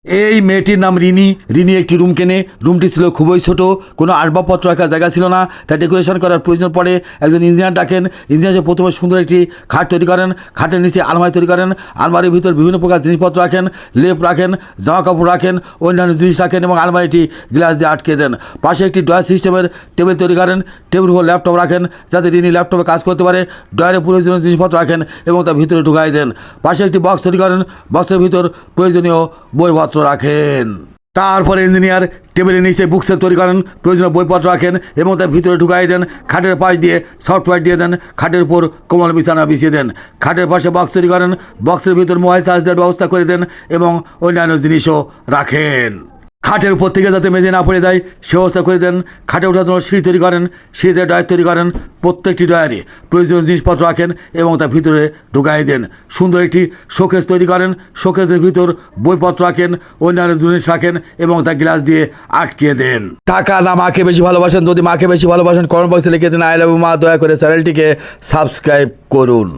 এই মেয়েটির নাম রিনি। রিনি একটি রুম কেনে। রুমটি ছিল খুবই ছোট, কোনো আসবাবপত্র রাখার জায়গা ছিল না, তাই ডেকোরেশন করার প্রয়োজন পড়ে। একজন ইঞ্জিনিয়ার ডাকেন। ইঞ্জিনিয়ার এসে প্রথমে সুন্দর একটি খাট তৈরি করেন। খাটের নিচে আলমারি তৈরি করেন। আলমারির ভিতর বিভিন্ন প্রকার জিনিসপত্র রাখেন, লেপ রাখেন, জামা কাপড় রাখেন, অন্যান্য জিনিস রাখেন এবং আলমারিটি গ্লাস দিয়ে আটকে দেন। পাশে একটি ড্রয়ার সিস্টেমের টেবিল তৈরি করেন। টেবিল উপর ল্যাপটপ রাখেন যাতে রিনি ল্যাপটপে কাজ করতে পারে। ড্রয়ারে প্রয়োজনীয় জিনিসপত্র রাখেন এবং তার ভিতরে ঢুকাই দেন। পাশে একটি বক্স তৈরি করেন। বক্সের ভিতর প্রয়োজনীয় বইপত্র রাখেন। তারপরে ইঞ্জিনিয়ার টেবিলের নিচে বুকসেল তৈরি করেন, প্রয়োজনীয় বইপত্র রাখেন এবং তার ভিতরে ঢুকাই দেন। খাটের পাশ দিয়ে সফটওয়্যার দিয়ে দেন। খাটের উপর কোমল বিছানা বিছিয়ে দেন। খাটের পাশে বক্স তৈরি করেন। বক্সের ভিতর মোবাইল চার্জ দেওয়ার ব্যবস্থা করে দেন এবং অন্যান্য জিনিসও রাখেন। খাটের উপর থেকে যাতে মেঝে না পড়ে যায় সে ব্যবস্থা করে দেন। খাটে ওঠার জন্য সিঁড়ি তৈরি করেন। সিঁড়িতে ড্রয়ার তৈরি করেন। প্রত্যেকটি ড্রয়ারে প্রয়োজনীয় জিনিসপত্র রাখেন এবং তার ভিতরে ঢুকাই দেন। সুন্দর একটি শোকেস তৈরি করেন। শোকেসের ভিতর বইপত্র রাখেন, অন্যান্য জিনিস রাখেন এবং তা গ্লাস দিয়ে আটকিয়ে দেন। টাকা না মাকে বেশি ভালোবাসেন? যদি মাকে বেশি ভালোবাসেন কমেন্ট বক্সে লিখে দিন আই লাভ ইউ মা। দয়া করে চ্যানেলটিকে সাবস্ক্রাইব করুন।